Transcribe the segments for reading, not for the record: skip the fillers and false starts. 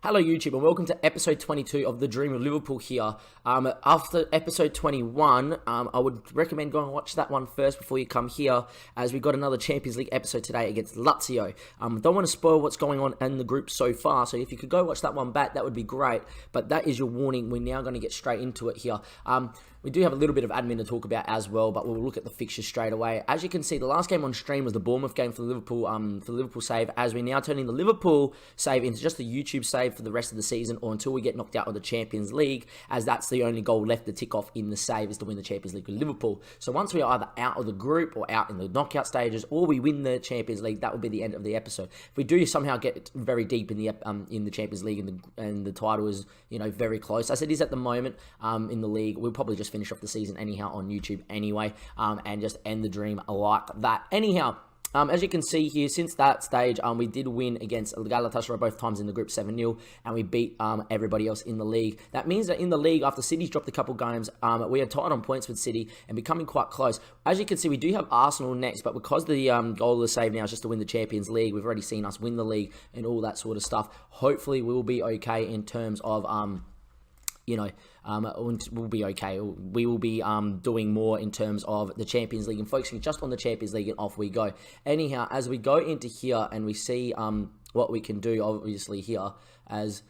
Hello YouTube and welcome to episode 22 of the Dream-Liverpool here. After episode 21, I would recommend going and watch that one first before you come here, as we got another Champions League episode today against Lazio. Don't want to spoil what's going on in the group so far, so if you could go watch that one back, that would be great. But that is your warning. We're now going to get straight into it here. We do have a little bit of admin to talk about as well, but we'll look at the fixtures straight away. As you can see, the last game on stream was the Bournemouth game for the Liverpool save, as we're now turning the Liverpool save into just a YouTube save for the rest of the season, or until we get knocked out of the Champions League, as that's the only goal left to tick off in the save is to win the Champions League with Liverpool. So once we are either out of the group or out in the knockout stages, or we win the Champions League, that will be the end of the episode. If we do somehow get very deep in the Champions League and the title is very close, as it is at the moment in the league, we'll probably just finish off the season anyhow on YouTube anyway, and just end the dream like that. Anyhow, as you can see here, since that stage, we did win against Galatasaray both times in the group 7-0, and we beat everybody else in the league. That means that in the league, after City's dropped a couple games, we are tied on points with City and becoming quite close. As you can see, we do have Arsenal next, but because the goal of the save now is just to win the Champions League, we've already seen us win the league and all that sort of stuff. Hopefully, we will be okay in terms of we'll be okay. We will be doing more in terms of the Champions League and focusing just on the Champions League, and off we go. Anyhow, as we go into here and we see what we can do, obviously here, as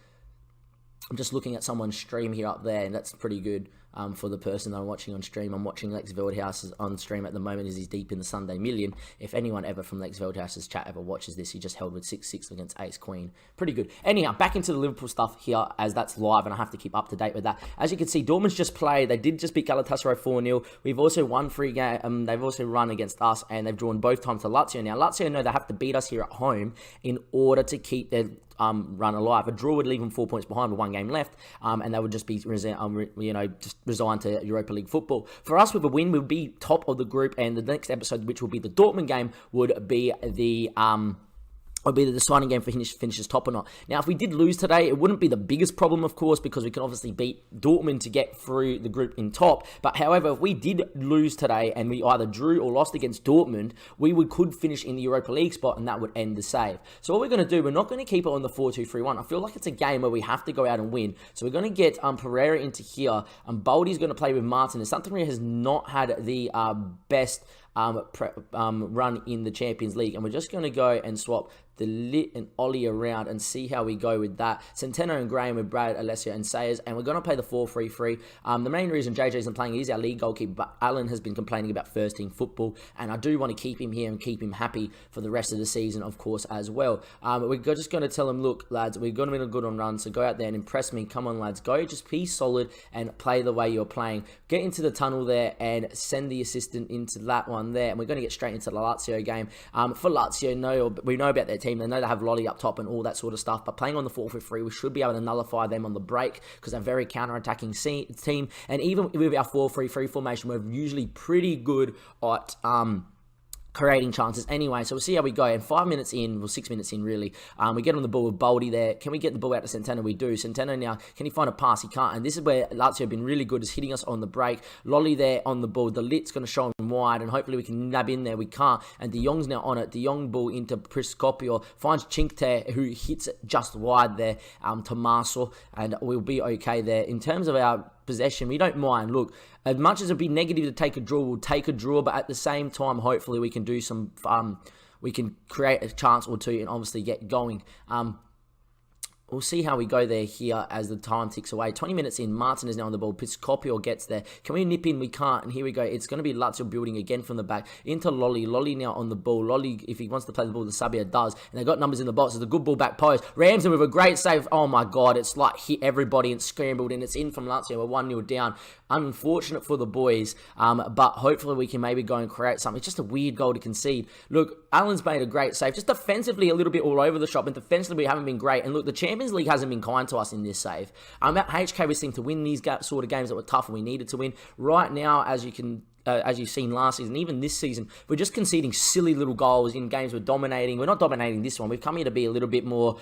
I'm just looking at someone's stream here up there, and that's pretty good for the person that I'm watching on stream. I'm watching Lex Veldhuis on stream at the moment as he's deep in the Sunday Million. If anyone ever from Lex Veldhuis' chat ever watches this, he just held with 6-6 against Ace Queen. Pretty good. Anyhow, back into the Liverpool stuff here, as that's live and I have to keep up to date with that. As you can see, Dortmund's just played. They did just beat Galatasaray 4-0. We've also won 3 games. They've also run against us, and they've drawn both times to Lazio. Now, Lazio know they have to beat us here at home in order to keep their run alive. A draw would leave them 4 points behind with 1 game left, and they would just be just resigned to Europa League football. For us, with a win, we'll be top of the group, and the next episode, which will be the Dortmund game, would be the deciding game for finishes top or not. Now, if we did lose today, it wouldn't be the biggest problem, of course, because we can obviously beat Dortmund to get through the group in top. But however, if we did lose today and we either drew or lost against Dortmund, we could finish in the Europa League spot, and that would end the save. So what we're going to do, we're not going to keep it on the 4-2-3-1. I feel like it's a game where we have to go out and win. So we're going to get Pereira into here. Baldy's going to play with Martin. Something he has not had the best run in the Champions League, and we're just going to go and swap the Lit and Ollie around and see how we go with that. Centeno and Graham with Brad, Alessio and Sayers, and we're going to play the 4-3-3. The main reason JJ isn't playing is our league goalkeeper, but Alan has been complaining about first team football, and I do want to keep him here and keep him happy for the rest of the season, of course, as well. We're just going to tell him, look, lads, we're going to be good on runs, so go out there and impress me. Come on, lads, go, just be solid and play the way you're playing. Get into the tunnel there and send the assistant into that one there, and we're going to get straight into the Lazio game. For Lazio, we know about their team. They know they have Lolly up top and all that sort of stuff, but playing on the 4-3-3, we should be able to nullify them on the break, because they're a very counter-attacking team, and even with our 4-3-3 formation, we're usually pretty good at creating chances anyway. So we'll see how we go. And 5 minutes in, well, 6 minutes in really, we get on the ball with Baldy there. Can we get the ball out to Centeno? We do. Centeno now, can he find a pass? He can't. And this is where Lazio have been really good, is hitting us on the break. Lolly there on the ball. The Lit's going to show him wide, and hopefully we can nab in there. We can't. And De Jong's now on it. De Jong ball into Priscopio, finds Chinkte, who hits it just wide there to Marcel, and we'll be okay there. In terms of our possession, we don't mind. Look, as much as it'd be negative to take a draw, we'll take a draw, but at the same time, hopefully we can do some we can create a chance or two and obviously get going. We'll see how we go there here as the time ticks away. 20 minutes in, Martin is now on the ball. Piscopio gets there. Can we nip in? We can't. And here we go. It's going to be Lazio building again from the back into Lolly. Lolly now on the ball. Lolly, if he wants to play the ball, the Sabia does. And they've got numbers in the box. It's a good ball back post. Ramsden with a great save. Oh my God. It's like hit everybody and scrambled, and it's in from Lazio. We're 1-0 down. Unfortunate for the boys, but hopefully we can maybe go and create something. It's just a weird goal to concede. Look, Allen's made a great save. Just defensively a little bit all over the shop, and defensively we haven't been great. And look, the Champions League hasn't been kind to us in this save. At HK we seem to win these sort of games that were tough and we needed to win. Right now, as you've seen last season, even this season, we're just conceding silly little goals in games we're dominating. We're not dominating this one. We've come here to be a little bit more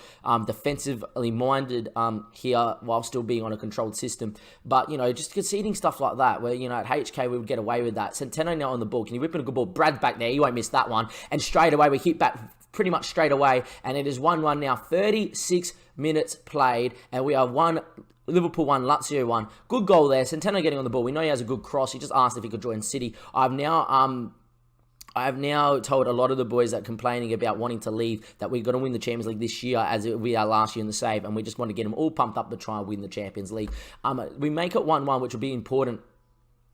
defensively minded here while still being on a controlled system. But, just conceding stuff like that where, at HK we would get away with that. Centeno now on the ball. Can you whip in a good ball? Brad's back there. He won't miss that one. And straight away we hit back pretty much straight away, and it is 1-1 now. 36 minutes played, and we are 1. Liverpool 1, Lazio 1. Good goal there. Centeno getting on the ball. We know he has a good cross. He just asked if he could join City. I have now told a lot of the boys that are complaining about wanting to leave that we're going to win the Champions League this year as we are last year in the save, and we just want to get them all pumped up to try and win the Champions League. We make it 1-1, which will be important.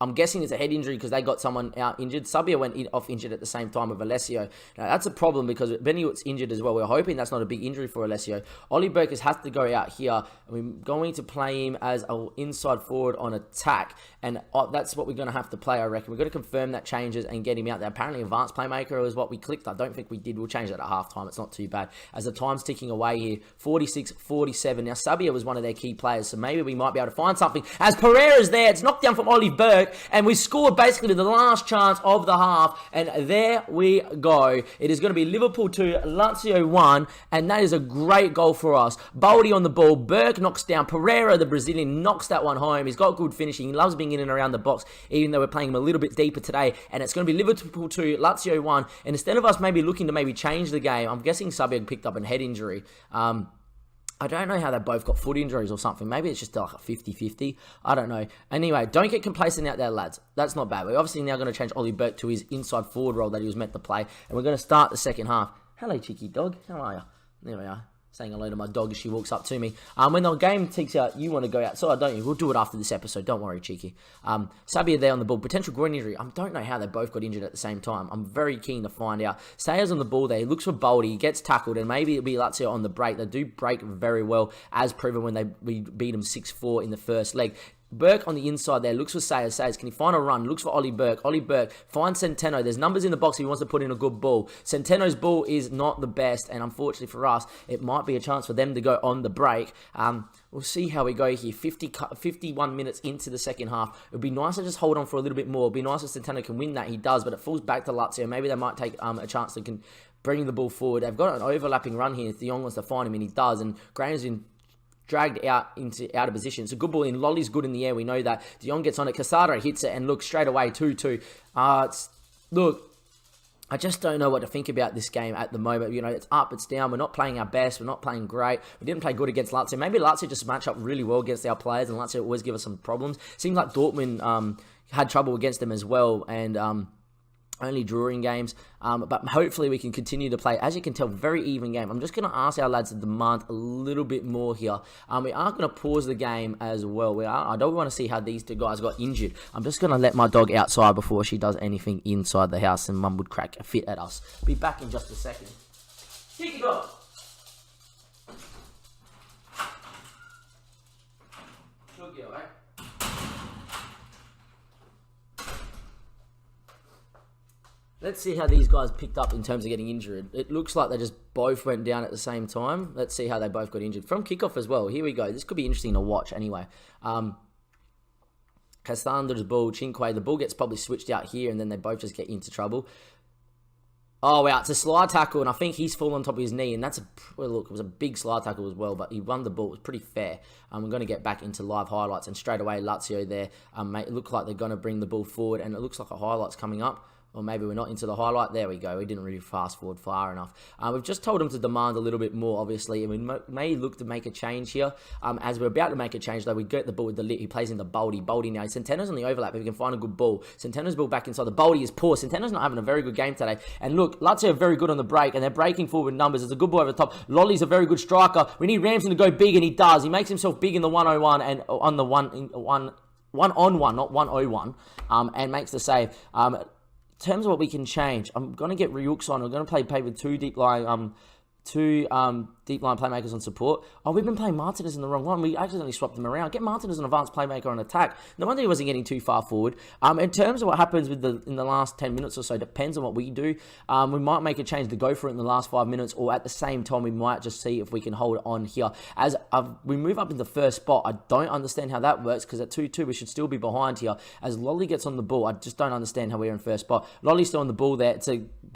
I'm guessing it's a head injury because they got someone out injured. Sabia went off injured at the same time with Alessio. Now, that's a problem because Benny was injured as well. We're hoping that's not a big injury for Alessio. Ollie Burkers has to go out here. We're going to play him as an inside forward on attack. And that's what we're going to have to play, I reckon. We've got to confirm that changes and get him out there. Apparently, advanced playmaker is what we clicked. I don't think we did. We'll change that at halftime. It's not too bad. As the time's ticking away here, 46-47. Now, Sabia was one of their key players, so maybe we might be able to find something. As Pereira's there, it's knocked down from Ollie Burke, and we scored basically with the last chance of the half, and there we go. It is going to be Liverpool 2, Lazio 1, and that is a great goal for us. Baldi on the ball, Burke knocks down, Pereira, the Brazilian, knocks that one home. He's got good finishing, he loves being in and around the box, even though we're playing him a little bit deeper today, and it's going to be Liverpool 2, Lazio 1, and instead of us maybe looking to maybe change the game, I'm guessing Sabia picked up a head injury. I don't know how they both got foot injuries or something. Maybe it's just like a 50-50. I don't know. Anyway, don't get complacent out there, lads. That's not bad. We're obviously now going to change Ollie Burke to his inside forward role that he was meant to play. And we're going to start the second half. Hello, cheeky dog. How are you? There we are. Saying hello to my dog as she walks up to me. When the game ticks out, you want to go outside, don't you? We'll do it after this episode. Don't worry, cheeky. Sabia there on the ball. Potential groin injury. I don't know how they both got injured at the same time. I'm very keen to find out. Sayers on the ball there. He looks for Baldi. He gets tackled, and maybe it'll be Lazio on the break. They do break very well, as proven when we beat them 6-4 in the first leg. Burke on the inside there, looks for Sayers. Sayers, can he find a run? Looks for Ollie Burke. Ollie Burke finds Centeno. There's numbers in the box if he wants to put in a good ball. Centeno's ball is not the best, and unfortunately for us, it might be a chance for them to go on the break. We'll see how we go here. 51 minutes into the second half. It would be nice to just hold on for a little bit more. It would be nice if Centeno can win that. He does, but it falls back to Lazio. Maybe they might take a chance to can bring the ball forward. They've got an overlapping run here. If De Jong wants to find him, and he does, and Graham's been dragged out of position. It's a good ball in. Lolly's good in the air. We know that. De Jong gets on it. Casado hits it, and look, straight away, 2-2. Look, I just don't know what to think about this game at the moment. You know, it's up, it's down. We're not playing our best. We're not playing great. We didn't play good against Lazio. Maybe Lazio just match up really well against our players, and Lazio always give us some problems. Seems like Dortmund had trouble against them as well, and only drawing games, but hopefully we can continue to play. As you can tell, very even game. I'm just going to ask our lads to demand a little bit more here. We are going to pause the game as well. I don't want to see how these two guys got injured. I'm just going to let my dog outside before she does anything inside the house, and Mum would crack a fit at us. Be back in just a second. Cheeky dog. Good girl, eh? Let's see how these guys picked up in terms of getting injured. It looks like they just both went down at the same time. Let's see how they both got injured. From kickoff as well. Here we go. This could be interesting to watch anyway. Cassandra's ball, Chinque. The ball gets probably switched out here, and then they both just get into trouble. Oh, wow. It's a slide tackle, and I think he's fallen on top of his knee, and that's look, it was a big slide tackle as well, but he won the ball. It was pretty fair. We're going to get back into live highlights, and straight away, Lazio there. It looked like they're going to bring the ball forward, and it looks like a highlight's coming up. Or maybe we're not into the highlight. There we go. We didn't really fast forward far enough. We've just told him to demand a little bit more, obviously. And we may look to make a change here. As we're about to make a change, though, we get the ball with the lit. He plays in the Baldi. Baldi now. Centeno's on the overlap. If we can find a good ball. Centeno's ball back inside. The Baldi is poor. Centeno's not having a very good game today. And look, Lazio are very good on the break. And they're breaking forward numbers. There's a good ball over the top. Lolly's a very good striker. We need Ramsden to go big, and he does. He makes himself big in the 101 and on the one-on-one, not 101, and makes the save. In terms of what we can change, I'm going to get Ryux on. We're going to play with two deep line playmakers on support. Oh, we've been playing Martinez in the wrong one. We accidentally swapped them around. Get Martinez an advanced playmaker on attack. No wonder he wasn't getting too far forward. In terms of what happens in the last 10 minutes or so, depends on what we do. We might make a change to go for it in the last 5 minutes, or at the same time, we might just see if we can hold on here. As we move up in the first spot, I don't understand how that works, because at 2-2, we should still be behind here. As Lolly gets on the ball, I just don't understand how we're in first spot. Lolly's still on the ball there. It's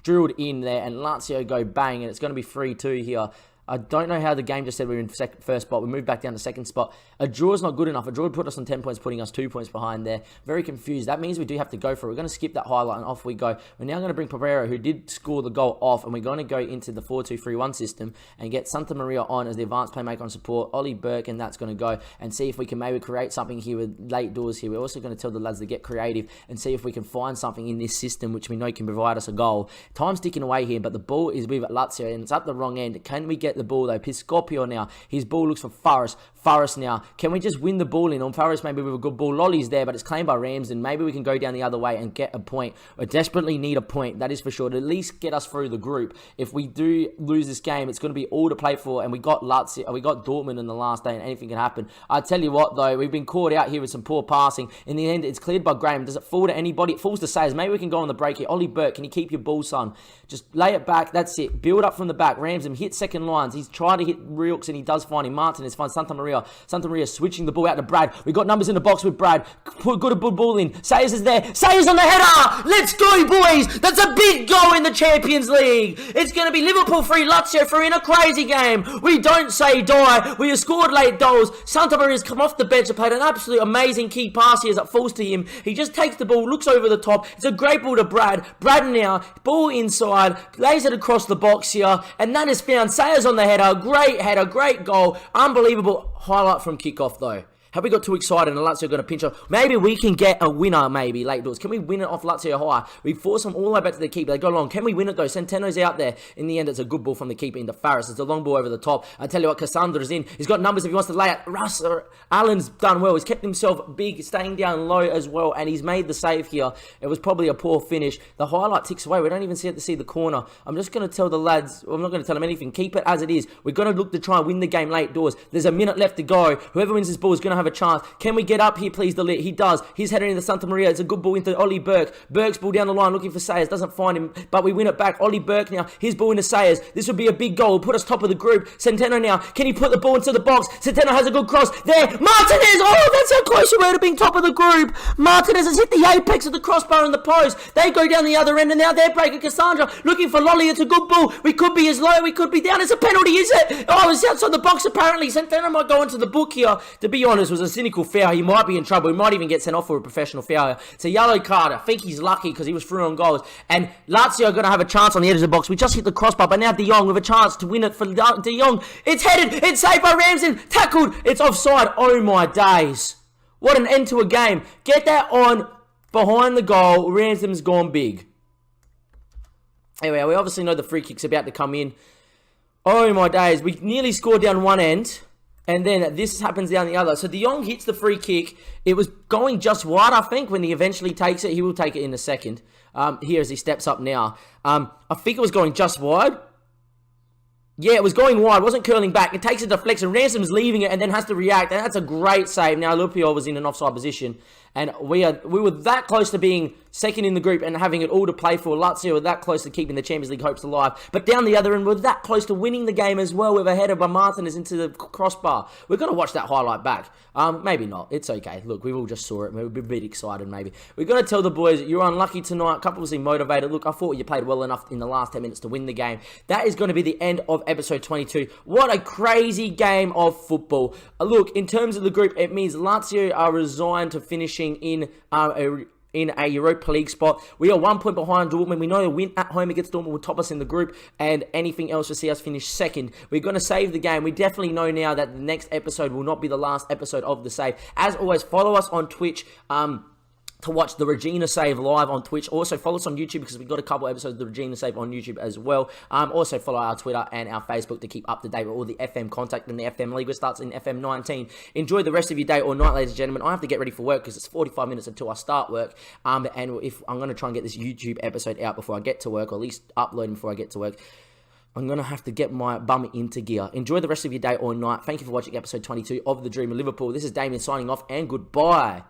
drilled in there, and Lazio go bang, and it's going to be 3-2 here. I don't know how the game just said we were in first spot. We moved back down to second spot. A draw is not good enough. A draw would put us on 10 points, putting us 2 points behind there. Very confused. That means we do have to go for it. We're going to skip that highlight and off we go. We're now going to bring Pereira, who did score the goal, off, and we're going to go into the 4-2-3-1 system and get Santa Maria on as the advanced playmaker on support. Ollie Burke, and that's going to go and see if we can maybe create something here with late doors here. We're also going to tell the lads to get creative and see if we can find something in this system which we know can provide us a goal. Time's ticking away here, but the ball is with Lazio and it's at the wrong end. Can we get the ball though? Piscopio now. His ball looks for Forrest. Forrest now. Can we just win the ball in on Forrest maybe with a good ball? Lolly's there, but it's claimed by Ramsden. Maybe we can go down the other way and get a point. We desperately need a point, that is for sure, to at least get us through the group. If we do lose this game, it's going to be all to play for, and we got Lazio, we got Dortmund in the last day, and anything can happen. I tell you what though, we've been caught out here with some poor passing. In the end, it's cleared by Graham. Does it fall to anybody? It falls to Sayers. Maybe we can go on the break here. Ollie Burke, can you keep your ball, son? Just lay it back. That's it. Build up from the back. Ramsden hit second lines. He's trying to hit Reelks, and he does find him. Martinez finds Santa Maria. Santa Maria switching the ball out to Brad. We got numbers in the box with Brad. Put good ball in. Sayers is there. Sayers on the header. Let's go, boys. That's a big goal in the Champions League. It's going to be Liverpool 3, Lazio 3 in a crazy game. We don't say die. We have scored late goals. Santa Maria's come off the bench and played an absolute amazing key pass here as it falls to him. He just takes the ball, looks over the top. It's a great ball to Brad. Brad now, ball inside, lays it across the box here, and that is found. Sayers on the header, great goal. Unbelievable highlight from kickoff though. Have we got too excited and Lazio going to pinch off? Maybe we can get a winner, maybe, late doors. Can we win it off Lazio high? We force them all the way back to the keeper. They go long. Can we win it, though? Centeno's out there. In the end, it's a good ball from the keeper into Farris. It's a long ball over the top. I tell you what, Cassandra's in. He's got numbers if he wants to lay it. Russ, Allen's done well. He's kept himself big, staying down low as well, and he's made the save here. It was probably a poor finish. The highlight ticks away. We don't even see the corner. I'm just going to tell the lads, I'm not going to tell them anything. Keep it as it is. We're going to look to try and win the game late doors. There's a minute left to go. Whoever wins this ball is going to have a chance. Can we get up here, please, the lit? He does. He's heading into Santa Maria. It's a good ball into Ollie Burke. Burke's ball down the line looking for Sayers. Doesn't find him, but we win it back. Ollie Burke now. His ball into Sayers. This would be a big goal. Put us top of the group. Centeno now. Can he put the ball into the box? Centeno has a good cross. There. Martinez. Oh, that's how close we were to being top of the group. Martinez has hit the apex of the crossbar and the post. They go down the other end, and now they're breaking. Cassandra looking for Lolly. It's a good ball. We could be as low. We could be down. It's a penalty, is it? Oh, it's outside the box apparently. Centeno might go into the book here. To be honest, it was a cynical foul. He might be in trouble. He might even get sent off for a professional foul. It's a yellow card. I think he's lucky because he was through on goals. And Lazio are going to have a chance on the edge of the box. We just hit the crossbar, but now De Jong with a chance to win it for De Jong. It's headed. It's saved by Ramsden. Tackled. It's offside. Oh my days. What an end to a game. Get that on behind the goal. Ramsden's gone big. Anyway, we obviously know the free kick's about to come in. Oh my days. We nearly scored down one end. And then this happens down the other. So De Jong hits the free kick. It was going just wide, I think, when he eventually takes it. He will take it in a second. Here as he steps up now. I think it was going just wide. Yeah, it was going wide. It wasn't curling back. It takes a deflection. Ransom's leaving it and then has to react. And that's a great save. Now, Lupio was in an offside position. And we were that close to being second in the group and having it all to play for. Lazio were that close to keeping the Champions League hopes alive. But down the other end, we're that close to winning the game as well with a header by Martinez into the crossbar. We're going to watch that highlight back. Maybe not. It's okay. Look, we all just saw it. We're a bit excited maybe. We're going to tell the boys, you're unlucky tonight. Couple seem motivated. Look, I thought you played well enough in the last 10 minutes to win the game. That is going to be the end of episode 22. What a crazy game of football. Look, in terms of the group, it means Lazio are resigned to finishing in a Europa League spot. We are 1 point behind Dortmund. We know a win at home against Dortmund will top us in the group, and anything else will see us finish second. We're going to save the game. We definitely know now that the next episode will not be the last episode of the save. As always, follow us on Twitch. To watch the Regina Save live on Twitch. Also, follow us on YouTube because we've got a couple episodes of the Regina Save on YouTube as well. Also, follow our Twitter and our Facebook to keep up to date with all the FM contact and the FM League, which starts in FM 19. Enjoy the rest of your day or night, ladies and gentlemen. I have to get ready for work because it's 45 minutes until I start work. And if I'm going to try and get this YouTube episode out before I get to work, or at least uploading before I get to work, I'm going to have to get my bum into gear. Enjoy the rest of your day or night. Thank you for watching episode 22 of the Dream of Liverpool. This is Damien signing off, and goodbye.